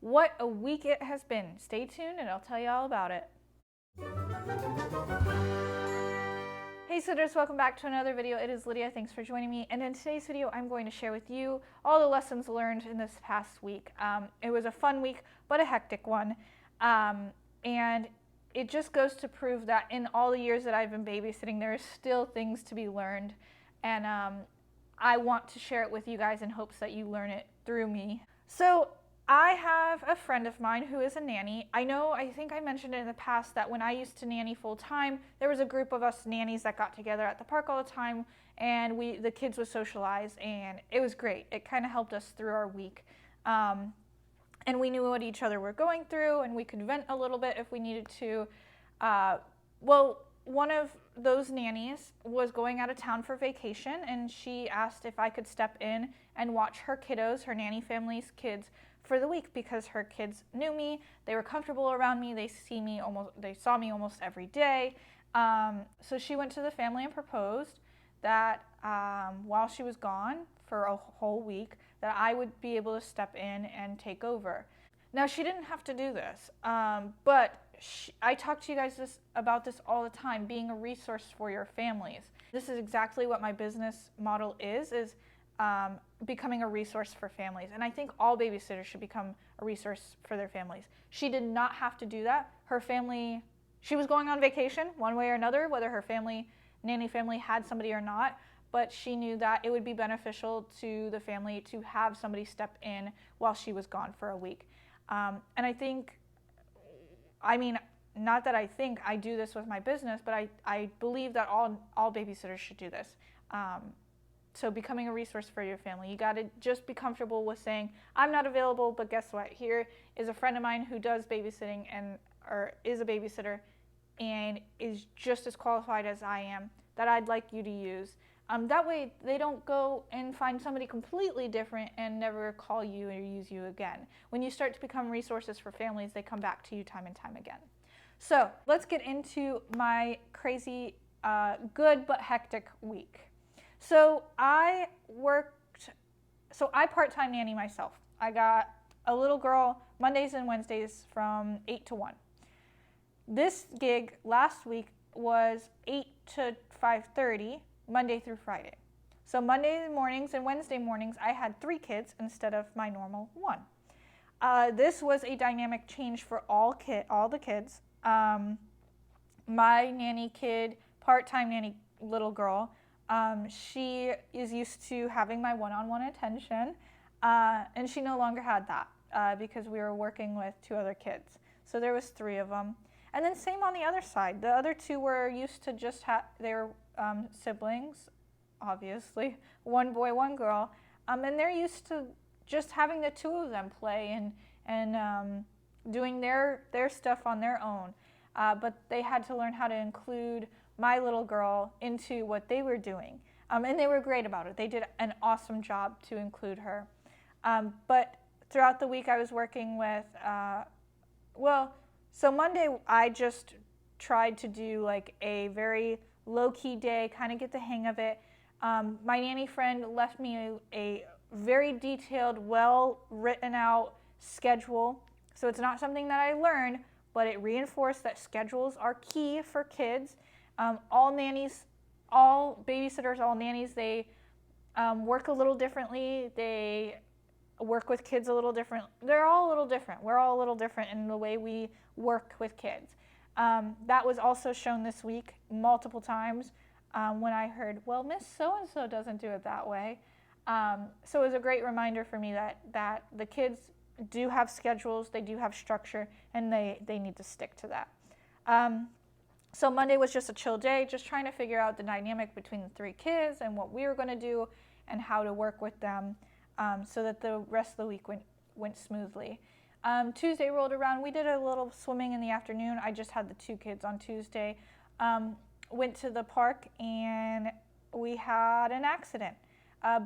what a week it has been. Stay tuned and I'll tell you all about it. Hey sitters, welcome back to another video. It is Lydia, thanks for joining me. And in today's video, I'm going to share with you all the lessons learned in this past week. It was a fun week, but a hectic one. And it just goes to prove that in all the years that I've been babysitting, there are still things to be learned. And I want to share it with you guys in hopes that you learn it through me. So I have a friend of mine who is a nanny. I think I mentioned it in the past that when I used to nanny full time, there was a group of us nannies that got together at the park all the time, and the kids would socialize, and it was great. It kind of helped us through our week. And we knew what each other were going through, and we could vent a little bit if we needed to. One of those nannies was going out of town for vacation, and she asked if I could step in and watch her kiddos, her nanny family's kids, for the week because her kids knew me, they were comfortable around me, they saw me almost every day. So she went to the family and proposed that while she was gone for a whole week, that I would be able to step in and take over. Now she didn't have to do this, but I talk to you guys about this all the time, being a resource for your families. This is exactly what my business model is becoming a resource for families. And I think all babysitters should become a resource for their families. She did not have to do that. Her family, she was going on vacation one way or another, whether her nanny family had somebody or not, but she knew that it would be beneficial to the family to have somebody step in while she was gone for a week. And not that I do this with my business, but I believe that all babysitters should do this. So becoming a resource for your family, you got to just be comfortable with saying, I'm not available, but guess what? Here is a friend of mine who does babysitting or is a babysitter and is just as qualified as I am that I'd like you to use. That way they don't go and find somebody completely different and never call you or use you again. When you start to become resources for families, they come back to you time and time again. So let's get into my crazy, good but hectic week. So I part-time nanny myself. I got a little girl Mondays and Wednesdays from 8 to 1. This gig last week was 8 to 5:30, Monday through Friday. So Monday mornings and Wednesday mornings, I had 3 kids instead of my normal 1. This was a dynamic change for all the kids. My nanny kid, part-time nanny little girl, she is used to having my one-on-one attention, and she no longer had that because we were working with 2 other kids. So there was 3 of them. And then same on the other side. The other 2 were used to they were siblings, obviously, 1 boy, 1 girl, and they're used to just having the 2 of them play and doing their stuff on their own. But they had to learn how to include my little girl into what they were doing. And they were great about it. They did an awesome job to include her. But throughout the week I was working with, so Monday I just tried to do like a very low-key day, kind of get the hang of it. My nanny friend left me a very detailed, well-written out schedule. So it's not something that I learned, but it reinforced that schedules are key for kids. All nannies, all babysitters, all nannies, they work a little differently. They work with kids a little different. They're all a little different. We're all a little different in the way we work with kids. That was also shown this week multiple times when I heard, well, Miss So-and-so doesn't do it that way. So it was a great reminder for me that the kids do have schedules, they do have structure, and they need to stick to that. So Monday was just a chill day, just trying to figure out the dynamic between the 3 kids and what we were going to do and how to work with them so that the rest of the week went smoothly. Tuesday rolled around. We did a little swimming in the afternoon. I just had the 2 kids on Tuesday. Went to the park and we had an accident.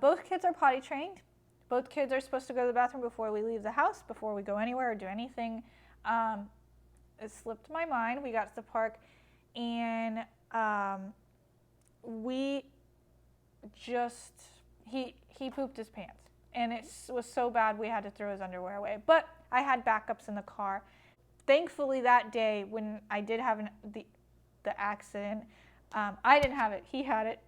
Both kids are potty trained. Both kids are supposed to go to the bathroom before we leave the house, before we go anywhere or do anything. It slipped my mind. We got to the park and he pooped his pants. And it was so bad we had to throw his underwear away. But I had backups in the car. Thankfully that day when I did have the accident, I didn't have it, he had it.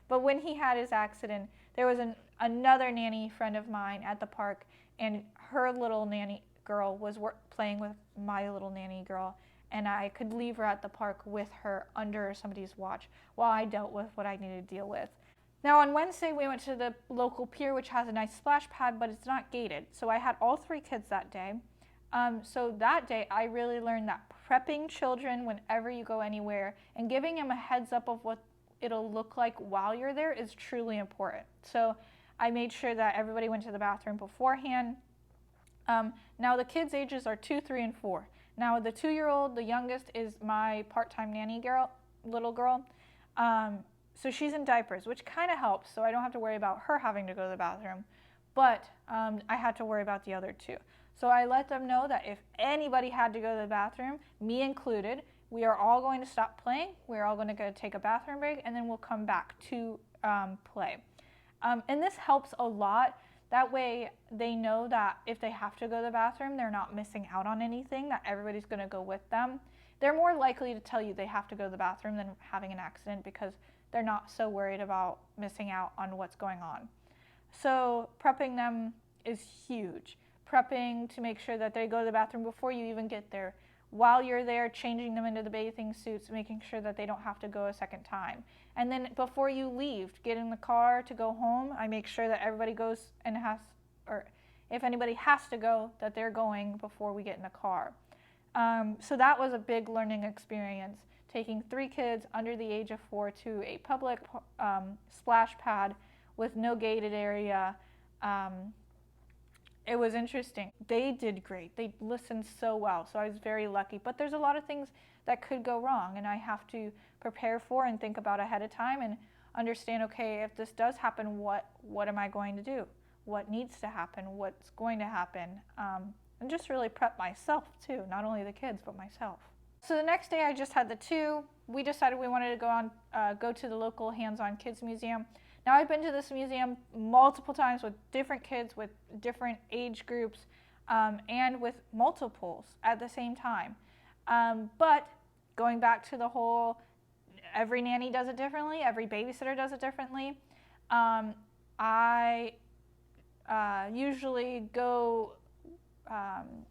But when he had his accident, there was another nanny friend of mine at the park, and her little nanny girl was playing with my little nanny girl, and I could leave her at the park with her under somebody's watch while I dealt with what I needed to deal with. Now on Wednesday we went to the local pier, which has a nice splash pad, but it's not gated. So I had all 3 kids that day. So that day I really learned that prepping children whenever you go anywhere and giving them a heads up of what it'll look like while you're there is truly important. So I made sure that everybody went to the bathroom beforehand. Now the kids' ages are 2, 3, and 4. Now the 2-year-old, the youngest, is my part-time nanny little girl. So she's in diapers, which kind of helps, so I don't have to worry about her having to go to the bathroom. But I had to worry about the other 2. So I let them know that if anybody had to go to the bathroom, me included, we are all going to stop playing, we're all going to go take a bathroom break, and then we'll come back to play. And this helps a lot. That way they know that if they have to go to the bathroom, they're not missing out on anything, that everybody's going to go with them. They're more likely to tell you they have to go to the bathroom than having an accident because they're not so worried about missing out on what's going on. So prepping them is huge. Prepping to make sure that they go to the bathroom before you even get there. While you're there, changing them into the bathing suits, making sure that they don't have to go a second time. And then before you leave, get in the car to go home, I make sure that everybody goes and or if anybody has to go, that they're going before we get in the car. So that was a big learning experience, taking 3 kids under the age of 4 to a public splash pad with no gated area. It was interesting. They did great. They listened so well, so I was very lucky. But there's a lot of things that could go wrong, and I have to prepare for and think about ahead of time and understand, okay, if this does happen, what am I going to do? What needs to happen? What's going to happen? And just really prep myself too, not only the kids, but myself. So the next day I just had the 2. We decided we wanted to go to the local hands-on kids museum. Now I've been to this museum multiple times with different kids, with different age groups, and with multiples at the same time. But going back to the whole, every nanny does it differently, every babysitter does it differently. I usually go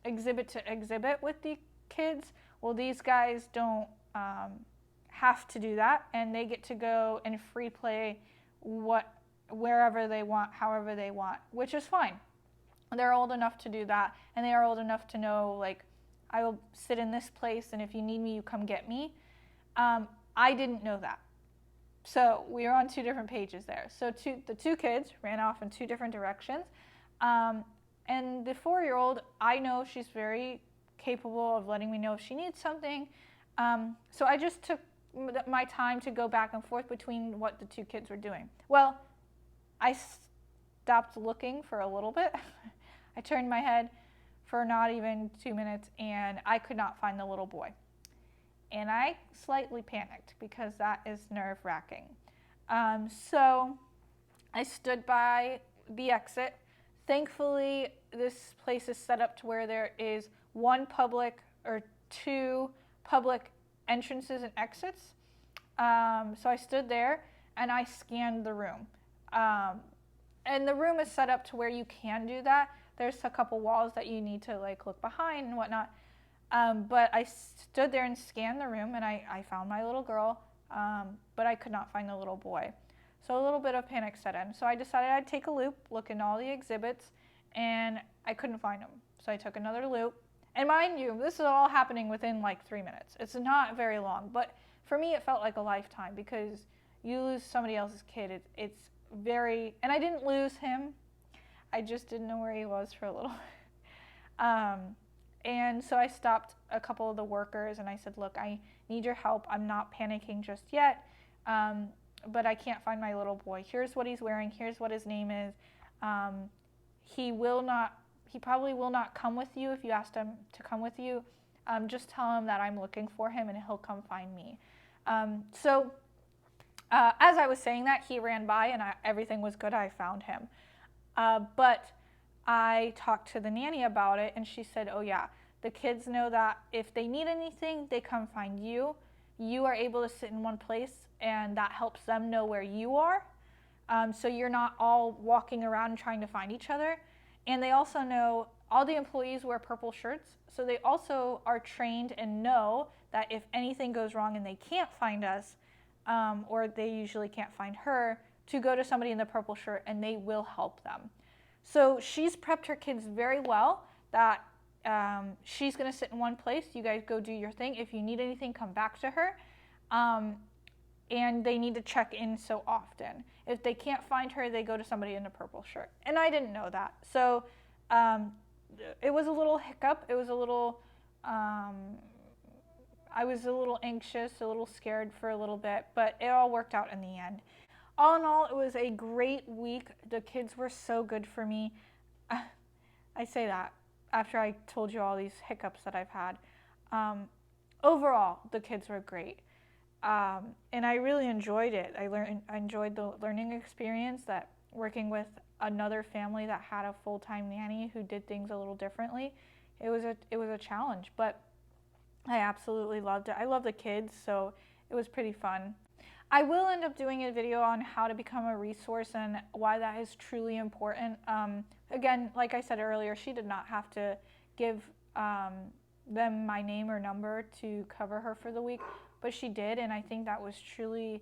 exhibit to exhibit with the kids. Well, these guys don't have to do that, and they get to go and free play wherever they want, however they want, which is fine. They're old enough to do that, and they are old enough to know, like, I will sit in this place, and if you need me, you come get me. I didn't know that. So we are on 2 different pages there. So the 2 kids ran off in 2 different directions. And the 4-year-old, I know she's very capable of letting me know if she needs something. So I just took my time to go back and forth between what the 2 kids were doing. Well, I stopped looking for a little bit. I turned my head for not even 2 minutes, and I could not find the little boy. And I slightly panicked because that is nerve-wracking. So I stood by the exit. Thankfully, this place is set up to where there is 1 public or 2 public entrances and exits. So I stood there and I scanned the room. And the room is set up to where you can do that. There's a couple walls that you need to like look behind and whatnot. But I stood there and scanned the room, and I found my little girl, but I could not find the little boy. So a little bit of panic set in. So I decided I'd take a loop, look in all the exhibits, and I couldn't find him. So I took another loop. And mind you, this is all happening within like 3 minutes. It's not very long, but for me it felt like a lifetime because you lose somebody else's kid. It's very, and I didn't lose him. I just didn't know where he was for a little. And so I stopped a couple of the workers and I said, look, I need your help. I'm not panicking just yet, but I can't find my little boy. Here's what he's wearing. Here's what his name is. He probably will not come with you if you asked him to come with you. Just tell him that I'm looking for him and he'll come find me. So as I was saying that, he ran by and everything was good. I found him. But I talked to the nanny about it, and she said, oh yeah, the kids know that if they need anything, they come find you. You are able to sit in one place, and that helps them know where you are. So you're not all walking around trying to find each other. And they also know all the employees wear purple shirts, so they also are trained and know that if anything goes wrong and they can't find us, or they usually can't find her, to go to somebody in the purple shirt and they will help them. So she's prepped her kids very well that she's going to sit in one place. You guys go do your thing. If you need anything, come back to her. And they need to check in so often. If they can't find her, they go to somebody in a purple shirt. And I didn't know that. So it was a little hiccup. It was a little, I was a little anxious, a little scared for a little bit, but it all worked out in the end. All in all, it was a great week. The kids were so good for me. I say that after I told you all these hiccups that I've had. Overall, the kids were great. And I really enjoyed it. I enjoyed the learning experience, that working with another family that had a full-time nanny who did things a little differently. It was a challenge, but I absolutely loved it. I love the kids, so it was pretty fun. I will end up doing a video on how to become a resource and why that is truly important. Again, like I said earlier, she did not have to give them my name or number to cover her for the week, but she did, and I think that was truly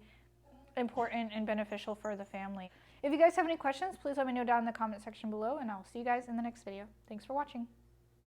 important and beneficial for the family. If you guys have any questions, please let me know down in the comment section below, and I'll see you guys in the next video. Thanks for watching.